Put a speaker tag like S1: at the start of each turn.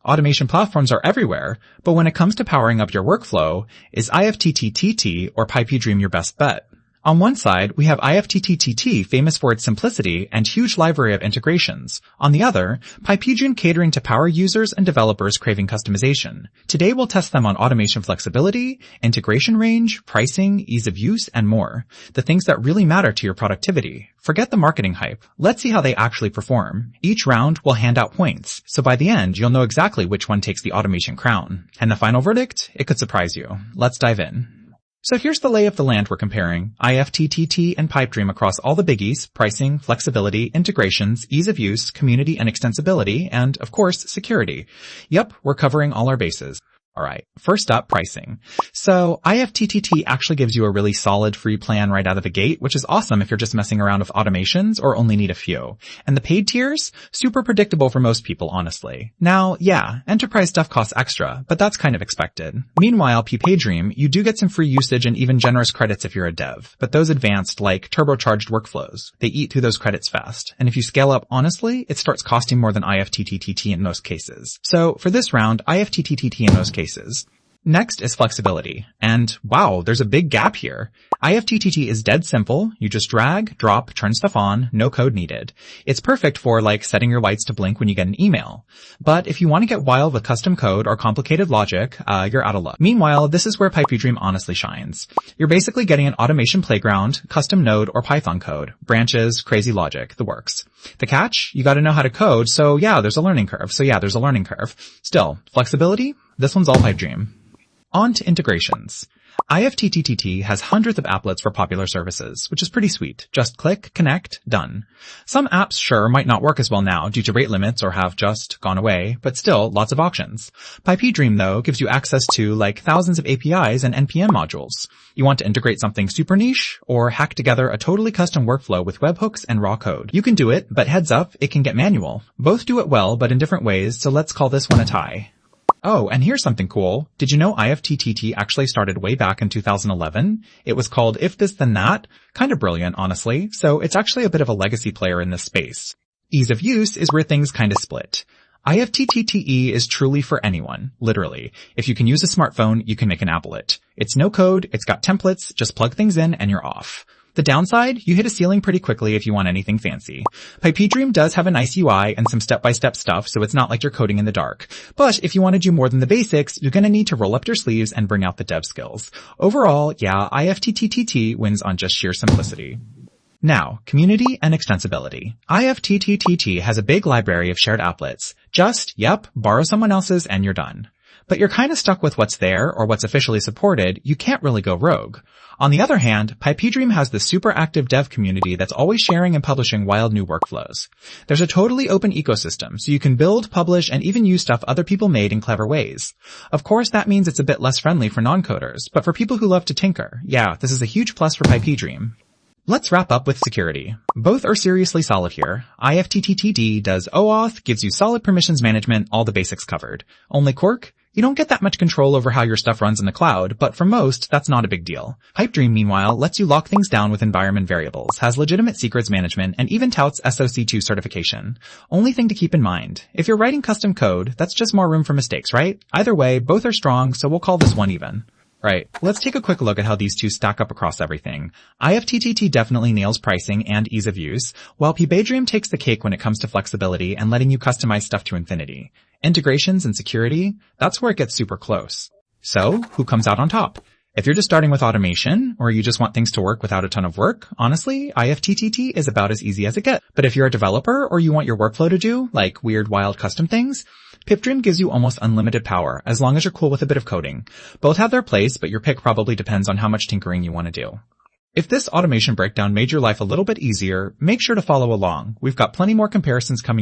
S1: Automation platforms are everywhere, but when it comes to powering up your workflow, is IFTTT or Pipedream your best bet? On one side, we have IFTTT, famous for its simplicity and huge library of integrations. On the other, Pipedream catering to power users and developers craving customization. Today we'll test them on automation flexibility, integration range, pricing, ease of use, and more. The things that really matter to your productivity. Forget the marketing hype. Let's see how they actually perform. Each round will hand out points, so by the end you'll know exactly which one takes the automation crown. And the final verdict? It could surprise you. Let's dive in. So here's the lay of the land we're comparing. IFTTT and Pipedream across all the biggies: pricing, flexibility, integrations, ease of use, community and extensibility, and, of course, security. Yep, we're covering all our bases. Alright, first up, pricing. So, IFTTT actually gives you a really solid free plan right out of the gate, which is awesome if you're just messing around with automations or only need a few. And the paid tiers? Super predictable for most people, honestly. Now, yeah, enterprise stuff costs extra, but that's kind of expected. Meanwhile, Pipedream, you do get some free usage and even generous credits if you're a dev. But those advanced, like turbocharged workflows, they eat through those credits fast. And if you scale up honestly, it starts costing more than IFTTT in most cases. So, for this round, IFTTT in most cases. Next is flexibility. And wow, there's a big gap here. IFTTT is dead simple. You just drag, drop, turn stuff on, no code needed. It's perfect for like setting your lights to blink when you get an email. But if you want to get wild with custom code or complicated logic, you're out of luck. Meanwhile, this is where Pipedream honestly shines. You're basically getting an automation playground, custom Node or Python code, branches, crazy logic, the works. The catch? You gotta know how to code, so yeah, there's a learning curve. Still, flexibility? This one's all Pipedream. On to integrations. IFTTT has hundreds of applets for popular services, which is pretty sweet. Just click, connect, done. Some apps sure might not work as well now due to rate limits or have just gone away, but still lots of options. Pipedream though gives you access to like thousands of APIs and NPM modules. You want to integrate something super niche or hack together a totally custom workflow with webhooks and raw code. You can do it, but heads up, it can get manual. Both do it well, but in different ways, so let's call this one a tie. Oh, and here's something cool. Did you know IFTTT actually started way back in 2011? It was called If This Then That. Kind of brilliant, honestly. So it's actually a bit of a legacy player in this space. Ease of use is where things kind of split. IFTTT is truly for anyone, literally. If you can use a smartphone, you can make an applet. It's no code, it's got templates, just plug things in and you're off. The downside, you hit a ceiling pretty quickly if you want anything fancy. Pipedream does have a nice UI and some step-by-step stuff, so it's not like you're coding in the dark. But if you want to do more than the basics, you're gonna need to roll up your sleeves and bring out the dev skills. Overall, yeah, IFTTT wins on just sheer simplicity. Now, community and extensibility. IFTTT has a big library of shared applets. Just, borrow someone else's and you're done. But you're kind of stuck with what's there or what's officially supported. You can't really go rogue. On the other hand, Pipedream has this super active dev community that's always sharing and publishing wild new workflows. There's a totally open ecosystem, so you can build, publish, and even use stuff other people made in clever ways. Of course, that means it's a bit less friendly for non-coders, but for people who love to tinker, yeah, this is a huge plus for Pipedream. Let's wrap up with security. Both are seriously solid here. IFTTT does OAuth, gives you solid permissions management, all the basics covered. Only quirk? You don't get that much control over how your stuff runs in the cloud, but for most, that's not a big deal. Pipedream, meanwhile, lets you lock things down with environment variables, has legitimate secrets management, and even touts SOC2 certification. Only thing to keep in mind, if you're writing custom code, that's just more room for mistakes, right? Either way, both are strong, so we'll call this one even. Right, let's take a quick look at how these two stack up across everything. IFTTT definitely nails pricing and ease of use, while Pipedream takes the cake when it comes to flexibility and letting you customize stuff to infinity. Integrations and security, that's where it gets super close. So, who comes out on top? If you're just starting with automation, or you just want things to work without a ton of work, honestly, IFTTT is about as easy as it gets. But if you're a developer, or you want your workflow to do, like weird, wild custom things, Pipedream gives you almost unlimited power, as long as you're cool with a bit of coding. Both have their place, but your pick probably depends on how much tinkering you want to do. If this automation breakdown made your life a little bit easier, make sure to follow along. We've got plenty more comparisons coming your